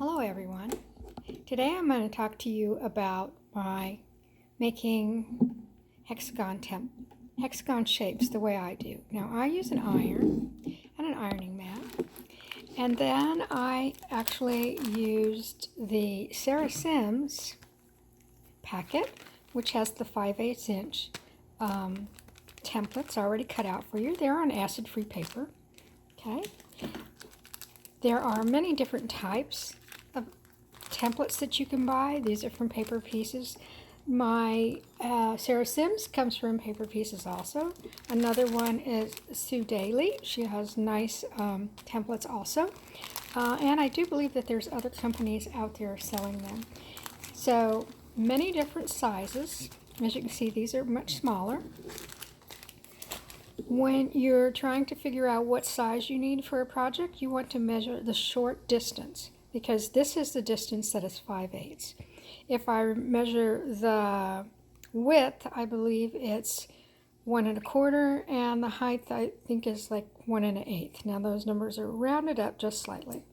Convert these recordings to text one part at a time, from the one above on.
Hello everyone. Today I'm going to talk to you about my making hexagon shapes the way I do. Now I use an iron and an ironing mat, and then I actually used the Sarah Sims packet, which has the 5/8 inch templates already cut out for you. They're on acid-free paper. Okay. There are many different types of templates that you can buy. These are from Paper Pieces. My Sarah Sims comes from Paper Pieces also. Another one is Sue Daly. She has nice templates also. And I do believe that there's other companies out there selling them. So many different sizes. As you can see, these are much smaller. When you're trying to figure out what size you need for a project, you want to measure the short distance, because this is the distance that is 5/8. If I measure the width, I believe it's 1 1/4, and the height I think is like 1 1/8. Now those numbers are rounded up just slightly.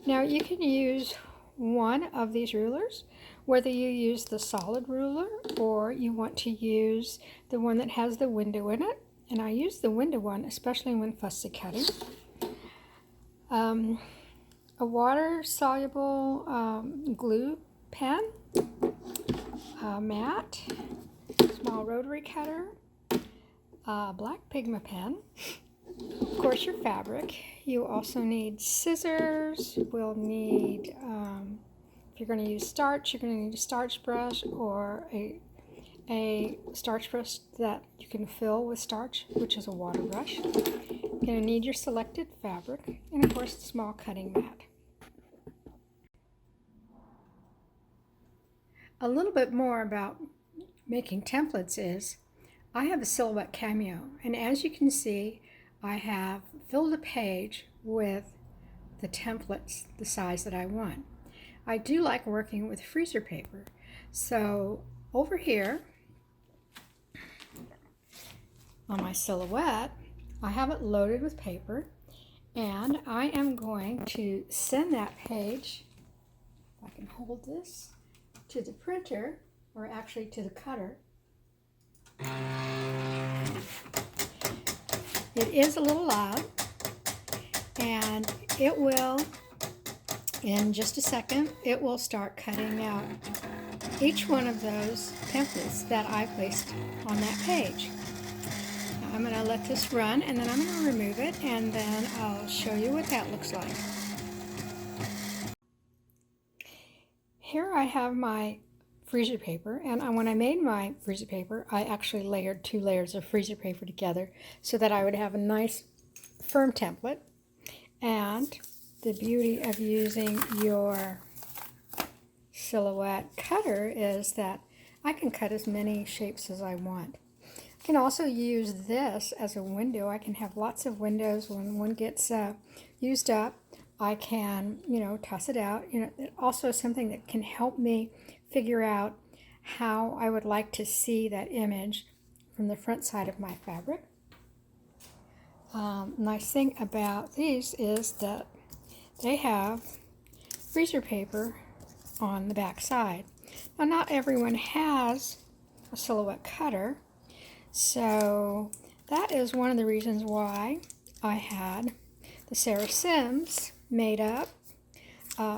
Now you can use one of these rulers, whether you use the solid ruler or you want to use the one that has the window in it. And I use the window one, especially when fussy cutting. A water-soluble glue pen, a mat, small rotary cutter, a black Pigma pen, of course your fabric. You also need scissors. We'll need, if you're going to use starch, you're going to need a starch brush or a starch brush that you can fill with starch, which is a water brush. You're going to need your selected fabric, and of course a small cutting mat. A little bit more about making templates is, I have a silhouette cameo, and as you can see, I have filled a page with the templates the size that I want. I do like working with freezer paper, so over here on my silhouette, I have it loaded with paper, and I am going to send that page, if I can hold this, to the printer, or actually to the cutter. It is a little loud, and it will, in just a second, it will start cutting out each one of those templates that I placed on that page. I'm going to let this run, and then I'm going to remove it, and then I'll show you what that looks like. Here I have my freezer paper, and when I made my freezer paper, I actually layered 2 layers of freezer paper together so that I would have a nice firm template. And the beauty of using your silhouette cutter is that I can cut as many shapes as I want. I can also use this as a window. I can have lots of windows. When one gets used up, I can, toss it out. It also is something that can help me figure out how I would like to see that image from the front side of my fabric. Nice thing about these is that they have freezer paper on the back side. Now, not everyone has a silhouette cutter, so that is one of the reasons why I had the Sarah Sims made up,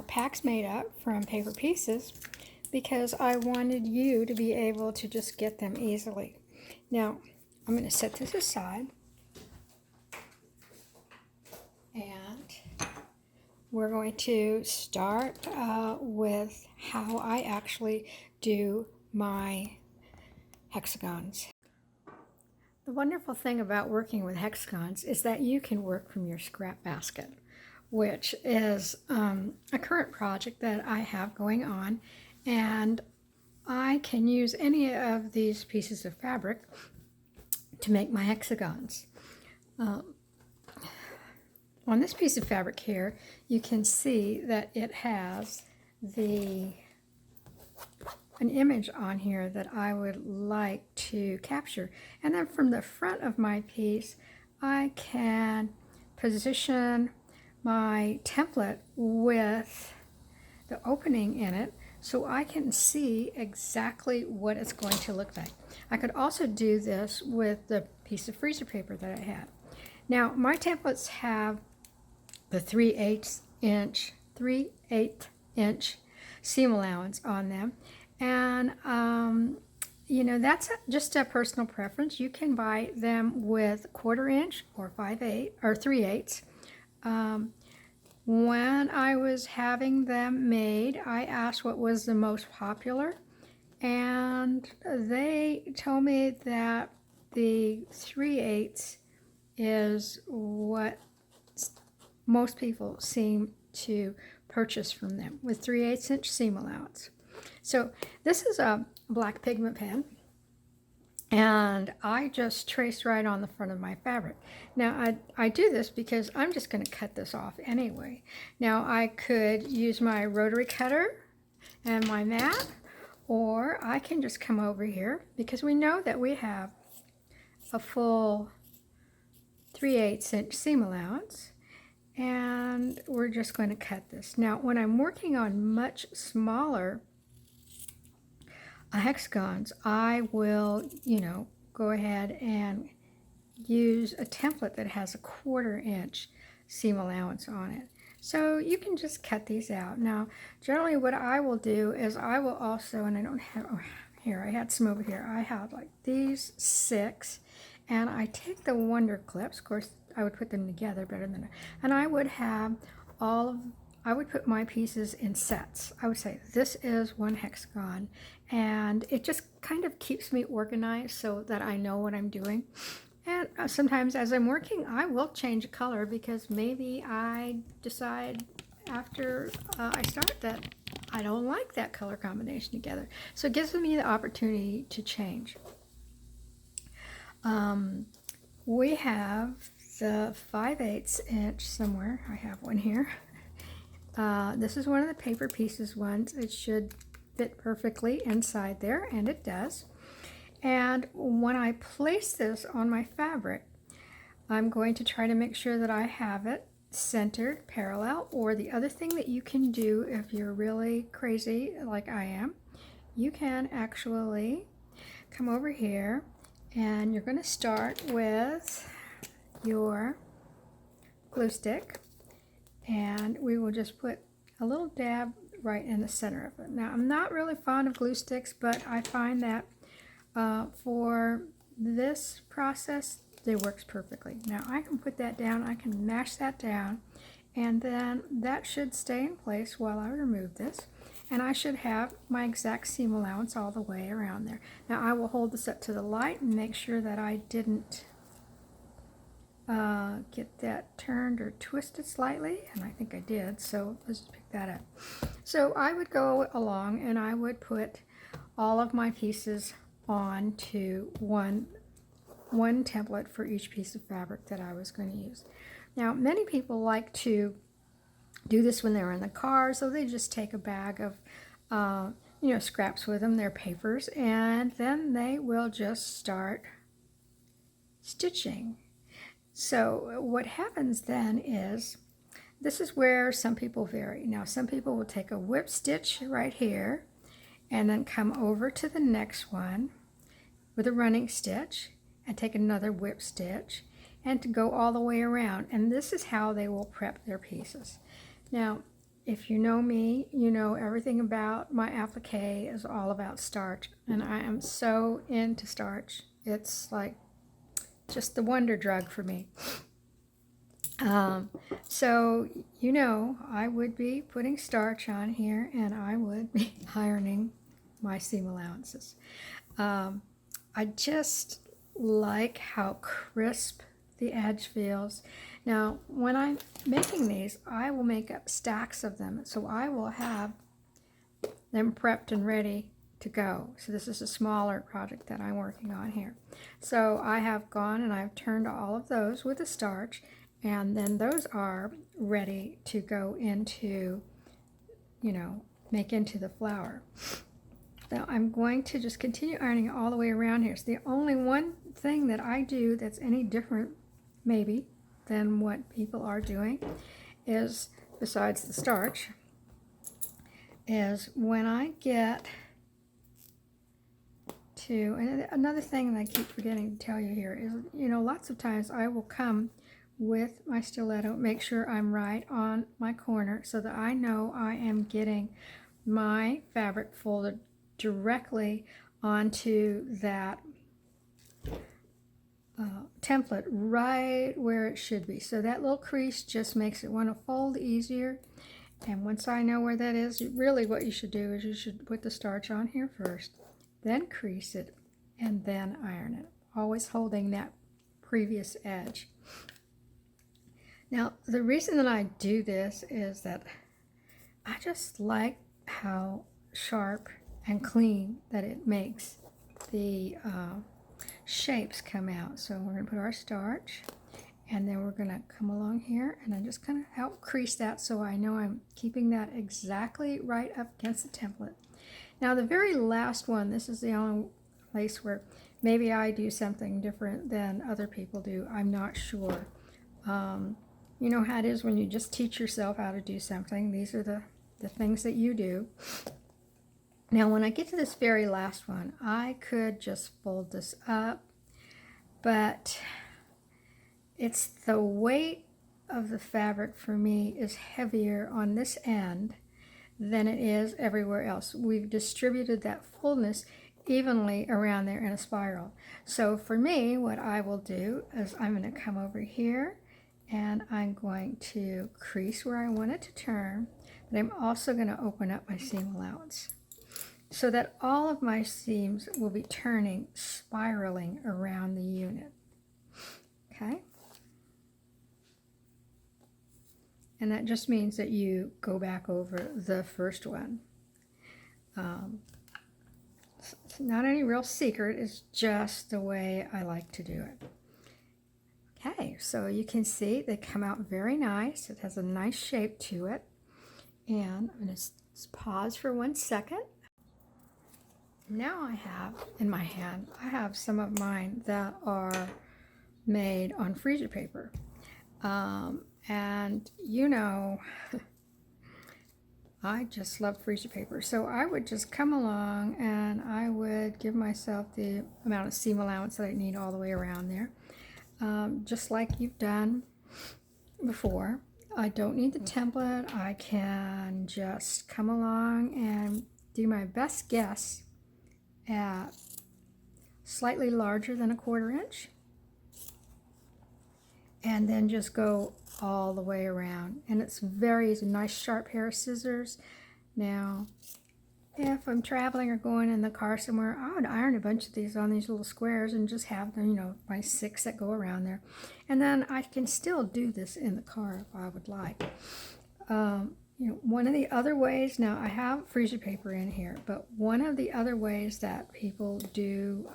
packs made up from Paper Pieces, because I wanted you to be able to just get them easily. Now, I'm going to set this aside, and we're going to start with how I actually do my hexagons. The wonderful thing about working with hexagons is that you can work from your scrap basket, which is a current project that I have going on, and I can use any of these pieces of fabric to make my hexagons. On this piece of fabric here, you can see that it has an image on here that I would like to capture. And then from the front of my piece, I can position my template with the opening in it so I can see exactly what it's going to look like. I could also do this with the piece of freezer paper that I had. Now, my templates have the 3/8 inch seam allowance on them, and you know, that's just a personal preference. You can buy them with 1/4 inch or 5/8 or 3/8. When I was having them made, I asked what was the most popular, and they told me that the 3/8 is what most people seem to purchase from them, with 3/8 inch seam allowance. So this is a black pigment pen, and I just traced right on the front of my fabric. Now I do this because I'm just going to cut this off anyway. Now I could use my rotary cutter and my mat, or I can just come over here, because we know that we have a full 3/8 inch seam allowance, and we're just going to cut this. Now when I'm working on much smaller hexagons, I will, you know, go ahead and use a template that has a 1/4 inch seam allowance on it. So you can just cut these out. Now, generally what I will do is I will also, and I don't have, oh, here, I had some over here. I have like these 6, and I take the Wonder Clips. Of course, I would put them together better than, and I would have I would put my pieces in sets. I would say this is one hexagon, and it just kind of keeps me organized so that I know what I'm doing. And sometimes as I'm working, I will change a color, because maybe I decide after I start that I don't like that color combination together. So it gives me the opportunity to change. We have the 5/8 inch somewhere. I have one here. This is one of the paper pieces ones. It should fit perfectly inside there, and it does. And when I place this on my fabric, I'm going to try to make sure that I have it centered parallel. Or the other thing that you can do if you're really crazy like I am, you can actually come over here, and you're going to start with your glue stick, and we will just put a little dab right in the center of it. Now, I'm not really fond of glue sticks, but I find that for this process, it works perfectly. Now, I can put that down, I can mash that down, and then that should stay in place while I remove this, and I should have my exact seam allowance all the way around there. Now, I will hold this up to the light and make sure that I didn't get that turned or twisted slightly, and I think I did, so let's just pick that up. So I would go along and I would put all of my pieces onto one template for each piece of fabric that I was going to use. Now, many people like to do this when they're in the car, so they just take a bag of you know, scraps with them, their papers, and then they will just start stitching. So what happens then is, this is where some people vary. Now, some people will take a whip stitch right here and then come over to the next one with a running stitch and take another whip stitch and to go all the way around. And this is how they will prep their pieces. Now, if you know me, you know everything about my applique is all about starch, and I am so into starch. It's like just the wonder drug for me. So, you know, I would be putting starch on here, and I would be ironing my seam allowances. I just like how crisp the edge feels. Now, when I'm making these, I will make up stacks of them, so I will have them prepped and ready to go. So this is a smaller project that I'm working on here. So I have gone and I've turned all of those with the starch, and then those are ready to go into, you know, make into the flower. Now I'm going to just continue ironing all the way around here. So the only one thing that I do that's any different, maybe, than what people are doing is, besides the starch, is when I get to, and another thing that I keep forgetting to tell you here is, you know, lots of times I will come with my stiletto, make sure I'm right on my corner so that I know I am getting my fabric folded directly onto that template right where it should be. So that little crease just makes it want to fold easier. And once I know where that is, really what you should do is you should put the starch on here first, then crease it, and then iron it, always holding that previous edge. Now, the reason that I do this is that I just like how sharp and clean that it makes the shapes come out. So we're going to put our starch, and then we're going to come along here, and I'm just going to help crease that so I know I'm keeping that exactly right up against the template. Now the very last one, this is the only place where maybe I do something different than other people do. I'm not sure. You know how it is when you just teach yourself how to do something. These are the things that you do. Now when I get to this very last one, I could just fold this up, but it's the weight of the fabric for me is heavier on this end than it is everywhere else. We've distributed that fullness evenly around there in a spiral. So for me, what I will do is I'm going to come over here and I'm going to crease where I want it to turn, but I'm also going to open up my seam allowance so that all of my seams will be turning, spiraling around the unit. Okay? And that just means that you go back over the first one. It's not any real secret, it's just the way I like to do it. Okay, so you can see they come out very nice. It has a nice shape to it. And I'm going to pause for 1 second. Now I have in my hand, I have some of mine that are made on freezer paper. And you know, I just love freezer paper. So I would just come along and I would give myself the amount of seam allowance that I need all the way around there. Just like you've done before. I don't need the template. I can just come along and do my best guess at slightly larger than a 1/4 inch. And then just go all the way around. And it's very easy. Nice sharp pair of scissors. Now, if I'm traveling or going in the car somewhere, I would iron a bunch of these on these little squares and just have them, you know, my 6 that go around there. And then I can still do this in the car if I would like. You know, one of the other ways, now I have freezer paper in here, but one of the other ways that people do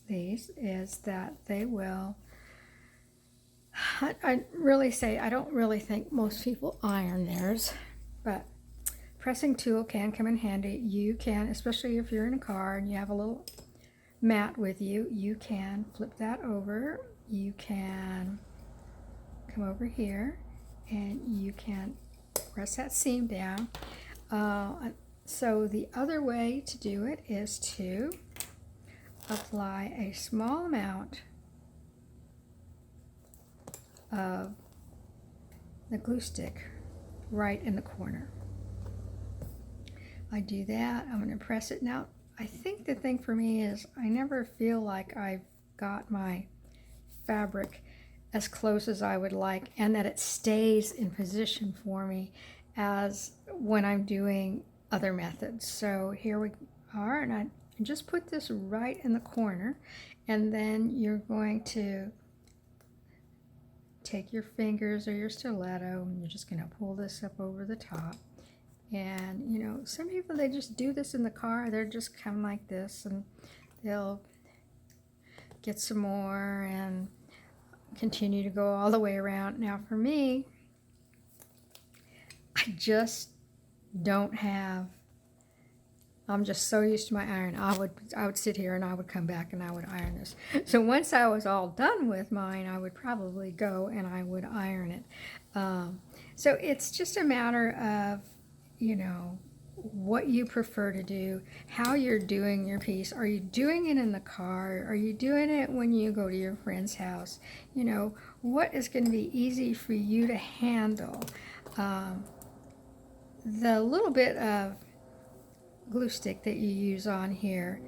these is that they will, I really say, I don't really think most people iron theirs, but pressing tool can come in handy. You can, especially if you're in a car and you have a little mat with you, you can flip that over. You can come over here and you can press that seam down. So the other way to do it is to apply a small amount of the glue stick right in the corner. I do that. I'm going to press it. Now, I think the thing for me is I never feel like I've got my fabric as close as I would like, and that it stays in position for me as when I'm doing other methods. So here we are, and I just put this right in the corner, and then you're going to take your fingers or your stiletto and you're just going to pull this up over the top. And you know, some people, they just do this in the car. They're just come like this and they'll get some more and continue to go all the way around. Now for me, I just don't have, I'm just so used to my iron. I would sit here and I would come back and I would iron this. So once I was all done with mine, I would probably go and I would iron it. So it's just a matter of, you know, what you prefer to do, how you're doing your piece. Are you doing it in the car? Are you doing it when you go to your friend's house? You know, what is going to be easy for you to handle? The little bit of glue stick that you use on here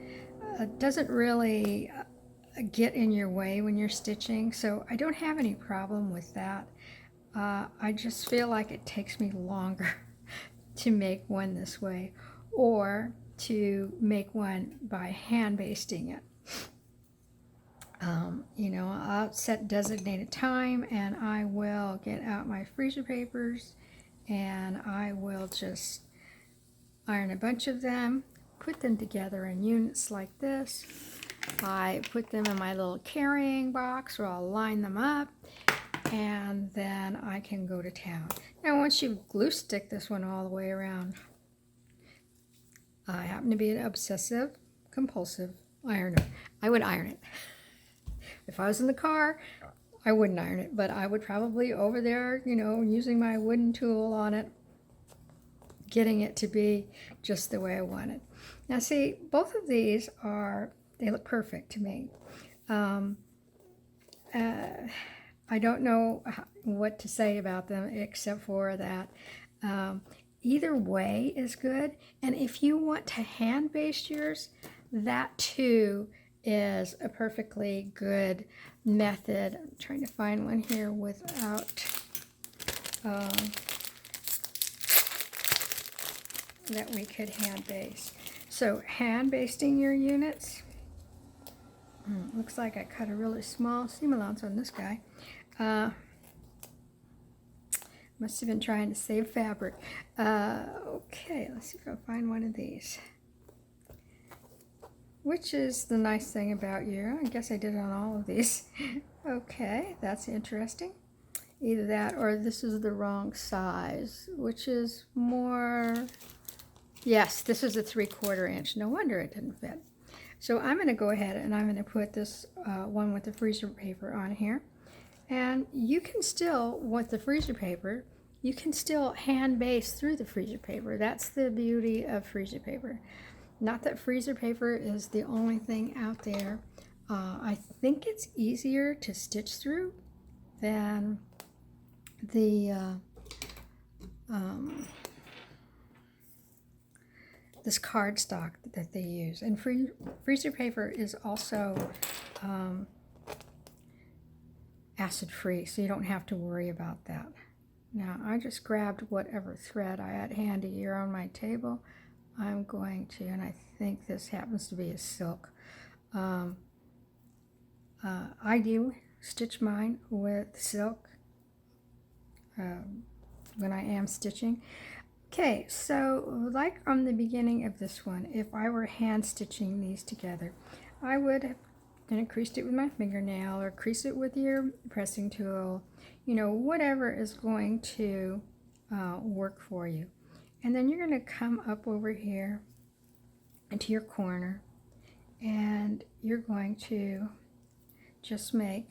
doesn't really get in your way when you're stitching, so I don't have any problem with that. I just feel like it takes me longer to make one this way, or to make one by hand basting it. You know, I'll set designated time and I will get out my freezer papers and I will just iron a bunch of them, put them together in units like this. I put them in my little carrying box where I'll line them up, and then I can go to town. Now once you glue stick this one all the way around, I happen to be an obsessive compulsive ironer. I would iron it. If I was in the car, I wouldn't iron it, but I would probably over there, you know, using my wooden tool on it, getting it to be just the way I want it. Now see, both of these they look perfect to me. I don't know what to say about them except for that either way is good. And if you want to hand baste yours, that too is a perfectly good method. I'm trying to find one here without that we could hand baste. So hand basting your units. Looks like I cut a really small seam allowance on this guy. Must have been trying to save fabric. Okay, let's see if I can find one of these. Which is the nice thing about you. I guess I did it on all of these. Okay, that's interesting. Either that or this is the wrong size, which is more... Yes, this is a 3/4 inch. No wonder it didn't fit. So I'm going to go ahead and I'm going to put this one with the freezer paper on here. And you can still, with the freezer paper, you can still hand baste through the freezer paper. That's the beauty of freezer paper. Not that freezer paper is the only thing out there. I think it's easier to stitch through than the this cardstock that they use. And freezer paper is also acid-free, so you don't have to worry about that. Now, I just grabbed whatever thread I had handy here on my table. I'm going to, and I think this happens to be a silk. I do stitch mine with silk when I am stitching. Okay, so like from the beginning of this one, if I were hand stitching these together, I would have creased it with my fingernail or crease it with your pressing tool, you know, whatever is going to work for you. And then you're going to come up over here into your corner and you're going to just make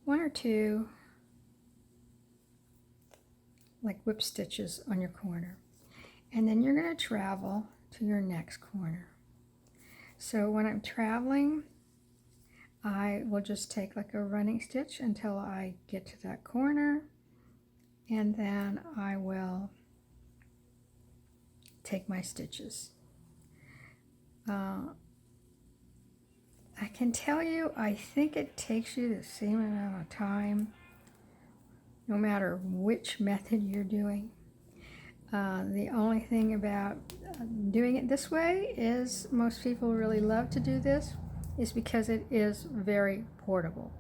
one or two like whip stitches on your corner, and then you're going to travel to your next corner. So when I'm traveling, I will just take like a running stitch until I get to that corner, and then I will take my stitches. I can tell you, I think it takes you the same amount of time no matter which method you're doing. The only thing about doing it this way is most people really love to do this is because it is very portable.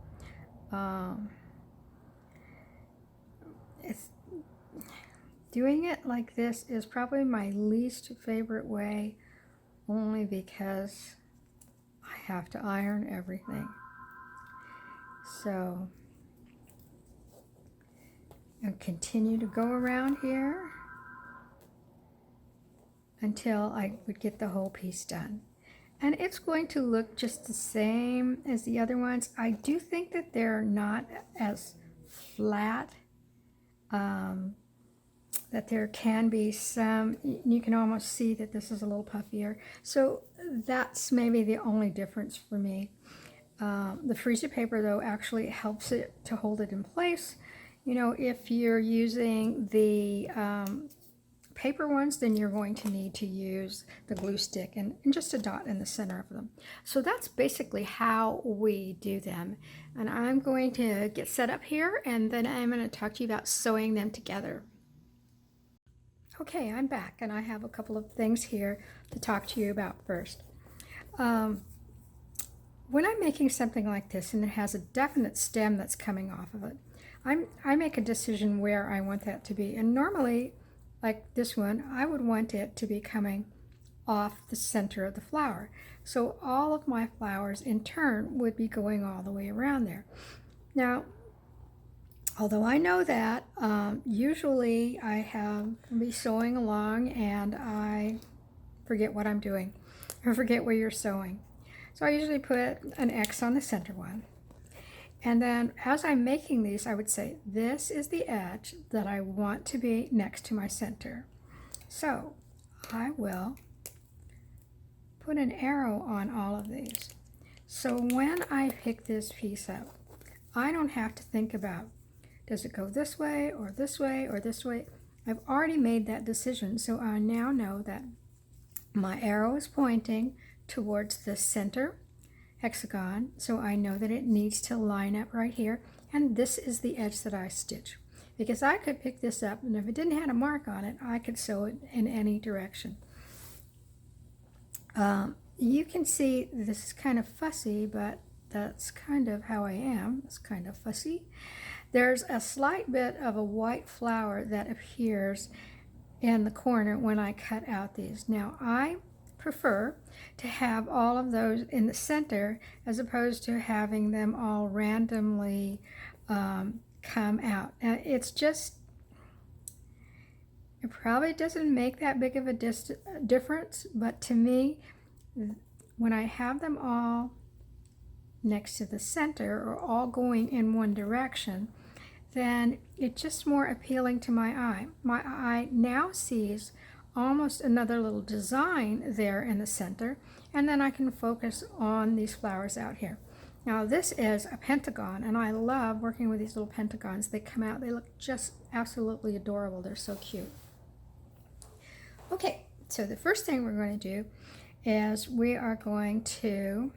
Doing it like this is probably my least favorite way, only because I have to iron everything. So and continue to go around here until I would get the whole piece done. And it's going to look just the same as the other ones. I do think that they're not as flat. that there can be some, you can almost see that this is a little puffier. So that's maybe the only difference for me. The freezer paper, though, actually helps it to hold it in place. You know, if you're using the paper ones, then you're going to need to use the glue stick and just a dot in the center of them. So that's basically how we do them. And I'm going to get set up here, and then I'm going to talk to you about sewing them together. Okay, I'm back, and I have a couple of things here to talk to you about first. When I'm making something like this and it has a definite stem that's coming off of it, I make a decision where I want that to be. And normally, like this one, I would want it to be coming off the center of the flower. So all of my flowers in turn would be going all the way around there. Now, although I know that, usually I be sewing along and I forget what I'm doing or forget where you're sewing. So I usually put an X on the center one. And then as I'm making these, I would say, this is the edge that I want to be next to my center. So I will put an arrow on all of these. So when I pick this piece up, I don't have to think about, does it go this way or this way or this way? I've already made that decision, so I now know that my arrow is pointing towards the center hexagon, so I know that it needs to line up right here, and this is the edge that I stitch. Because I could pick this up, and if it didn't have a mark on it, I could sew it in any direction. You can see this is kind of fussy, but that's kind of how I am. It's kind of fussy. There's a slight bit of a white flower that appears in the corner when I cut out these. Now, I prefer to have all of those in the center as opposed to having them all randomly come out. It probably doesn't make that big of a difference, but to me, when I have them all next to the center or all going in one direction, then it's just more appealing to my eye. My eye now sees almost another little design there in the center, and then I can focus on these flowers out here. Now this is a pentagon, and I love working with these little pentagons. They come out, they look just absolutely adorable. They're so cute. Okay, so the first thing we're going to do is we are going to,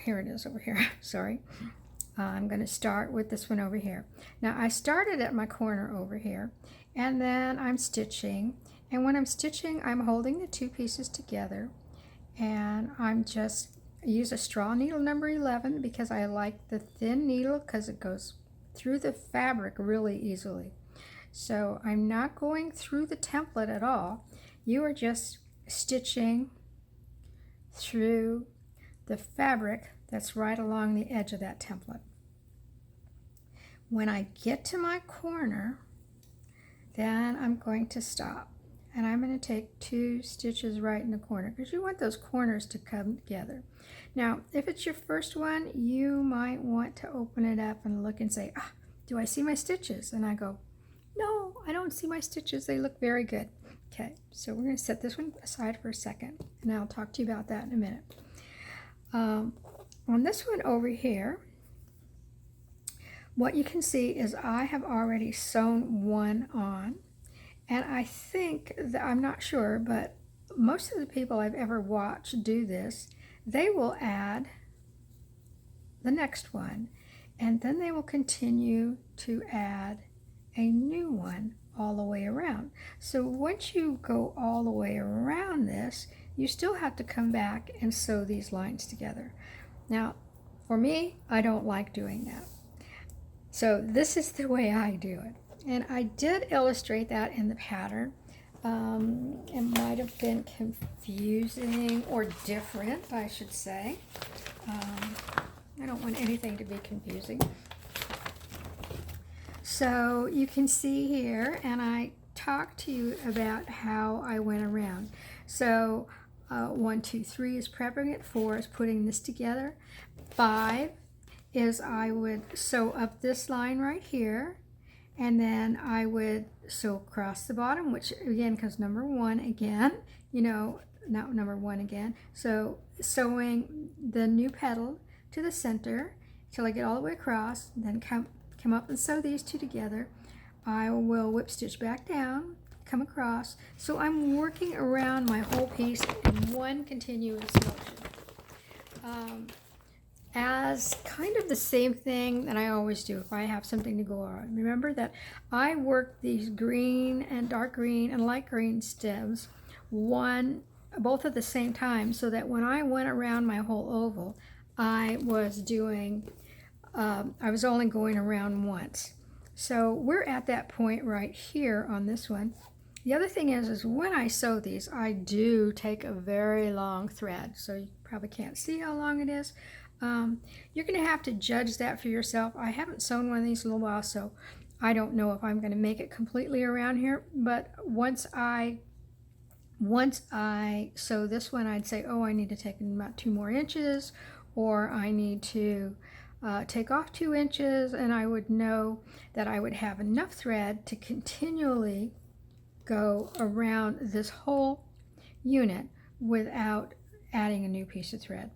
here it is over here, sorry. I'm going to start with this one over here. Now I started at my corner over here, and then I'm stitching, and when I'm stitching, I'm holding the two pieces together, and I'm just use a straw needle number 11 because I like the thin needle because it goes through the fabric really easily. So I'm not going through the template at all. You are just stitching through the fabric that's right along the edge of that template. When I get to my corner, then I'm going to stop, and I'm going to take 2 stitches right in the corner because you want those corners to come together. Now, if it's your first one, you might want to open it up and look and say, do I see my stitches? And I go, no, I don't see my stitches. They look very good. Okay, so we're going to set this one aside for a second, and I'll talk to you about that in a minute. On this one over here, what you can see is I have already sewn one on, and I think that, I'm not sure, but most of the people I've ever watched do this, they will add the next one, and then they will continue to add a new one all the way around. So once you go all the way around this, you still have to come back and sew these lines together. Now, for me, I don't like doing that. So this is the way I do it. And I did illustrate that in the pattern. It might have been confusing or different, I should say. I don't want anything to be confusing. So you can see here, and I talked to you about how I went around. So 1, 2, 3 is prepping it, 4 is putting this together, 5 is I would sew up this line right here, and then I would sew across the bottom, which again comes number one again, you know, not number one again. So sewing the new petal to the center till I get all the way across, then come up and sew these two together. I will whip stitch back down, come across. So I'm working around my whole piece in one continuous motion. As kind of the same thing that I always do if I have something to go on. Remember that I work these green and dark green and light green stems both at the same time, so that when I went around my whole oval, I was only going around once. So we're at that point right here on this one. The other thing is when I sew these, I do take a very long thread. So you probably can't see how long it is. You're going to have to judge that for yourself. I haven't sewn one of these in a little while, so I don't know if I'm going to make it completely around here. But once I sew this one, I'd say, oh, I need to take about 2 more inches, or I need to take off 2 inches, and I would know that I would have enough thread to continually go around this whole unit without adding a new piece of thread.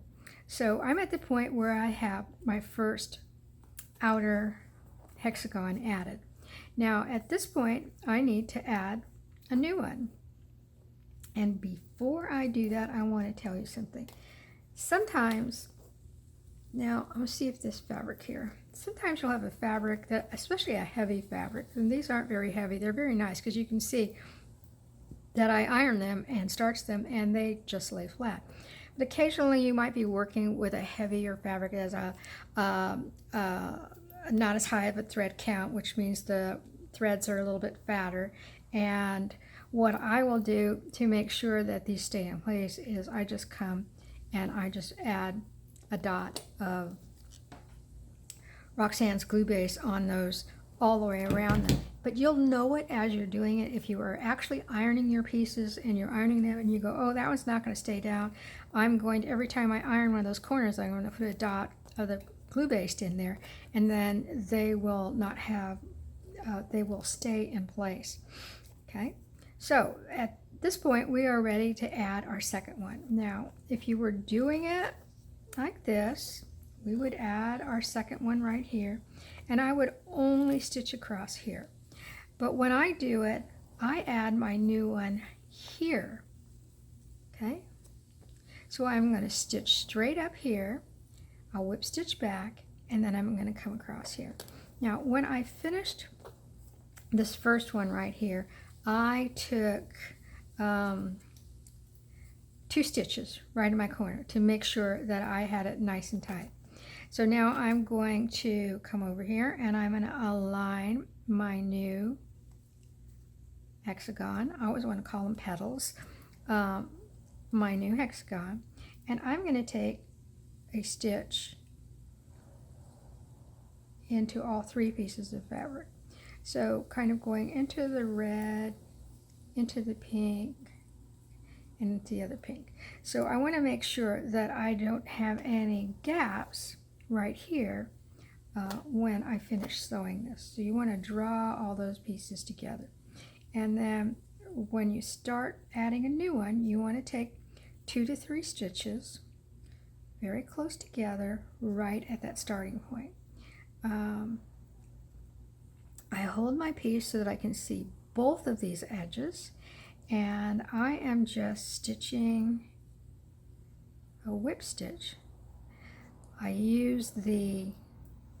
So I'm at the point where I have my first outer hexagon added. Now at this point I need to add a new one. And before I do that, I want to tell you something. Sometimes, now I'm going to see if this fabric here, sometimes you'll have a fabric that, especially a heavy fabric, and these aren't very heavy, they're very nice because you can see that I iron them and starch them and they just lay flat. But occasionally you might be working with a heavier fabric as not as high of a thread count, which means the threads are a little bit fatter. And what I will do to make sure that these stay in place is I just come and I just add a dot of Roxanne's glue base on those all the way around them. But you'll know it as you're doing it. If you are actually ironing your pieces and you're ironing them and you go, oh, that one's not going to stay down, I'm going to, every time I iron one of those corners, I'm going to put a dot of the glue base in there, and then they will not have, they will stay in place. Okay, so at this point we are ready to add our second one. Now if you were doing it like this, we would add our second one right here, and I would only stitch across here. But when I do it, I add my new one here. Okay, so I'm going to stitch straight up here, I'll whip stitch back, and then I'm going to come across here. Now when I finished this first one right here, I took 2 stitches right in my corner to make sure that I had it nice and tight. So now I'm going to come over here and I'm going to align my new hexagon. I always want to call them petals. My new hexagon, and I'm going to take a stitch into all 3 pieces of fabric. So kind of going into the red, into the pink, and into the other pink. So I want to make sure that I don't have any gaps right here when I finish sewing this. So you want to draw all those pieces together. And then when you start adding a new one, you want to take 2 to 3 stitches very close together right at that starting point. I hold my piece so that I can see both of these edges, and I am just stitching a whip stitch. I use the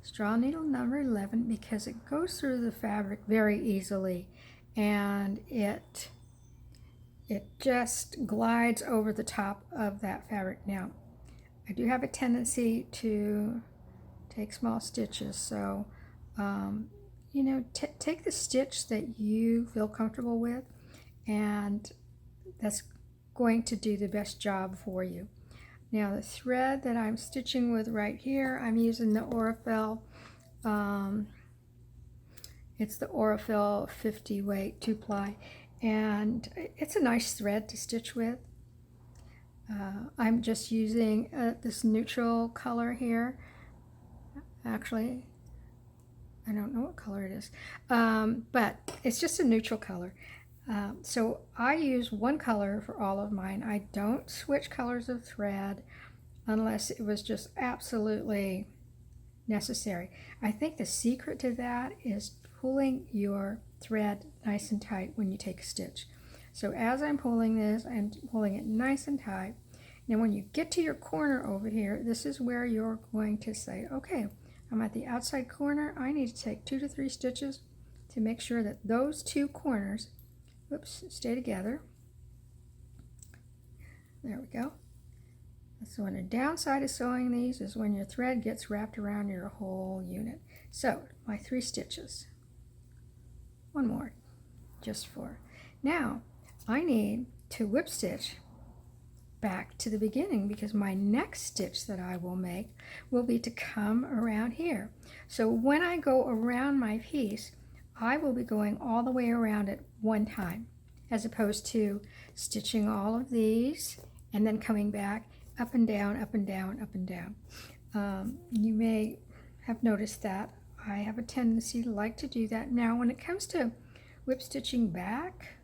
straw needle number 11 because it goes through the fabric very easily, and it just glides over the top of that fabric. Now I do have a tendency to take small stitches, so you know, take the stitch that you feel comfortable with, and that's going to do the best job for you. Now the thread that I'm stitching with right here, I'm using the Aurifil. It's the Aurifil 50 weight 2-ply, and it's a nice thread to stitch with. I'm just using this neutral color here. Actually, I don't know what color it is, but it's just a neutral color. So I use one color for all of mine. I don't switch colors of thread unless it was just absolutely necessary. I think the secret to that is pulling your thread nice and tight when you take a stitch. So as I'm pulling this, I'm pulling it nice and tight. Now when you get to your corner over here, this is where you're going to say, okay, I'm at the outside corner. I need to take 2 to 3 stitches to make sure that those two corners, whoops, stay together. There we go. So when the downside of sewing these is when your thread gets wrapped around your whole unit. So my 3 stitches. One more, just 4. Now I need to whip stitch back to the beginning because my next stitch that I will make will be to come around here. So when I go around my piece, I will be going all the way around it one time, as opposed to stitching all of these and then coming back up and down, up and down, up and down. You may have noticed that I have a tendency to like to do that. Now when it comes to whip stitching back,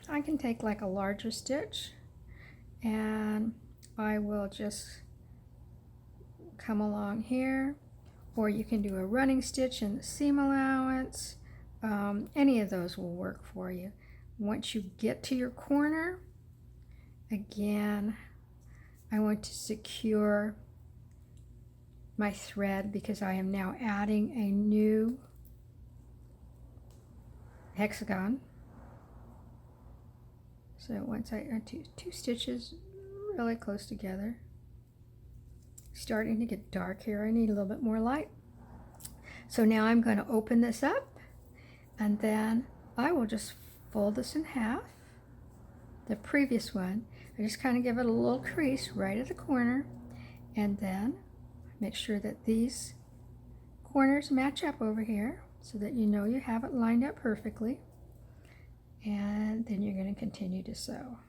I can take like a larger stitch and I will just come along here, or you can do a running stitch in the seam allowance. Any of those will work for you. Once you get to your corner, again, I want to secure my thread because I am now adding a new hexagon. So once I add two stitches really close together, starting to get dark here, I need a little bit more light. So now I'm going to open this up and then I will just fold this in half. The previous one, I just kind of give it a little crease right at the corner and then make sure that these corners match up over here so that you know you have it lined up perfectly. And then you're going to continue to sew.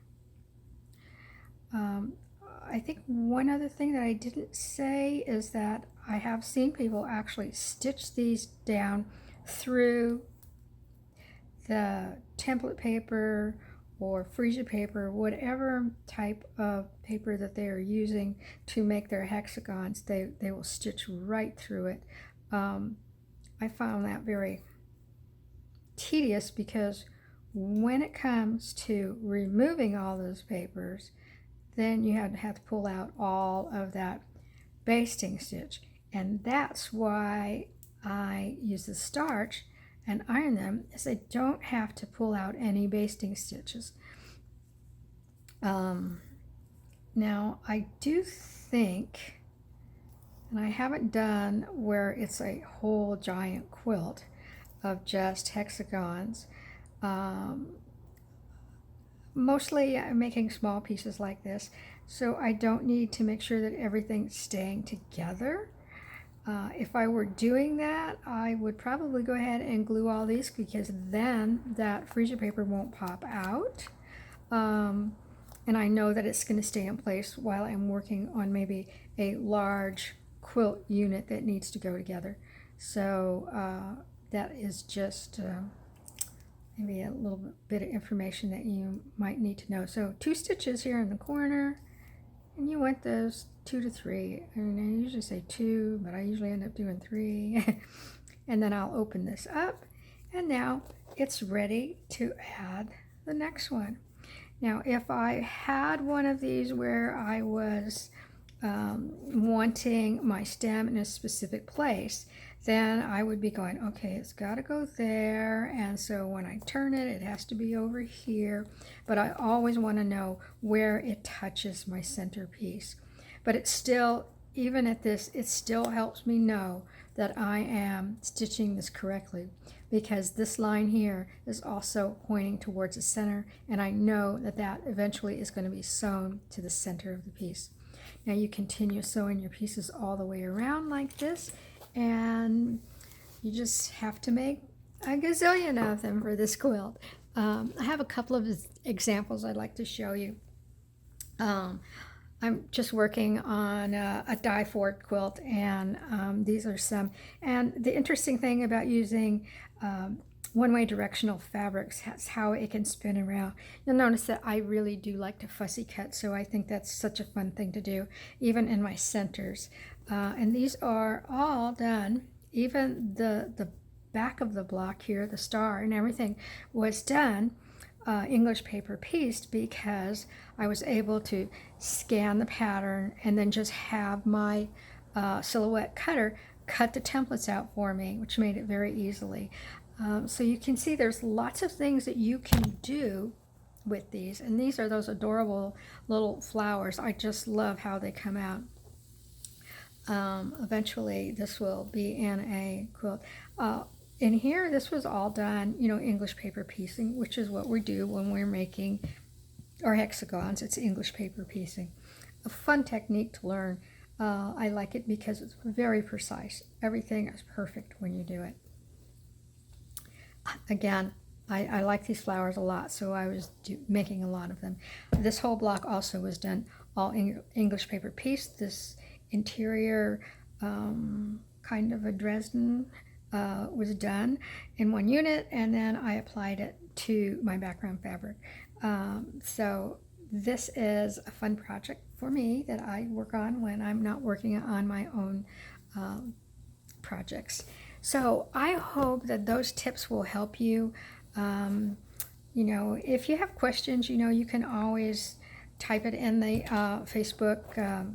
I think one other thing that I didn't say is that I have seen people actually stitch these down through the template paper or freezer paper, whatever type of paper that they are using to make their hexagons. They will stitch right through it. I found that very tedious because when it comes to removing all those papers, then you have to pull out all of that basting stitch. And that's why I use the starch and iron them, is I don't have to pull out any basting stitches. Now I do think, and I haven't done where it's a whole giant quilt of just hexagons. Mostly I'm making small pieces like this, so I don't need to make sure that everything's staying together. If I were doing that, I would probably go ahead and glue all these because then that freezer paper won't pop out. And I know that it's going to stay in place while I'm working on maybe a large quilt unit that needs to go together. So that is just maybe a little bit of information that you might need to know. So 2 stitches here in the corner, and you want those 2 to 3. I mean, I usually say 2, but I usually end up doing 3. And then I'll open this up, and now it's ready to add the next one. Now, if I had one of these where I was wanting my stem in a specific place, then I would be going, okay, it's got to go there, and so when I turn it, it has to be over here, but I always want to know where it touches my centerpiece. But it still, even at this, it still helps me know that I am stitching this correctly, because this line here is also pointing towards the center, and I know that that eventually is going to be sewn to the center of the piece. Now you continue sewing your pieces all the way around like this, and you just have to make a gazillion of them for this quilt. I have a couple of examples I'd like to show you. I'm just working on a die fort quilt, and these are some. And the interesting thing about using one-way directional fabrics is how it can spin around. You'll notice that I really do like to fussy cut, so I think that's such a fun thing to do, even in my centers. And these are all done. Even the back of the block here, the star and everything, was done English paper pieced, because I was able to scan the pattern and then just have my silhouette cutter cut the templates out for me, which made it very easily. So you can see there's lots of things that you can do with these, and these are those adorable little flowers. I just love how they come out. Eventually this will be in a quilt. In here, this was all done, English paper piecing, which is what we do when we're making our hexagons. It's English paper piecing. A fun technique to learn. I like it because it's very precise. Everything is perfect when you do it. Again, I like these flowers a lot, so I was making a lot of them. This whole block also was done all English paper piece. This interior kind of a Dresden was done in one unit, and then I applied it to my background fabric. So this is a fun project for me that I work on when I'm not working on my own projects. So I hope that those tips will help you. If you have questions, you can always type it in the Facebook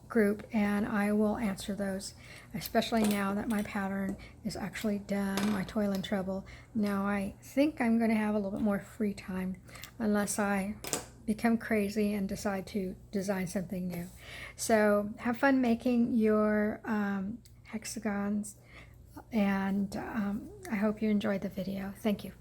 group, and I will answer those, especially now that my pattern is actually done, my toil and trouble. Now I think I'm going to have a little bit more free time, unless I become crazy and decide to design something new. So have fun making your hexagons, and I hope you enjoyed the video. Thank you.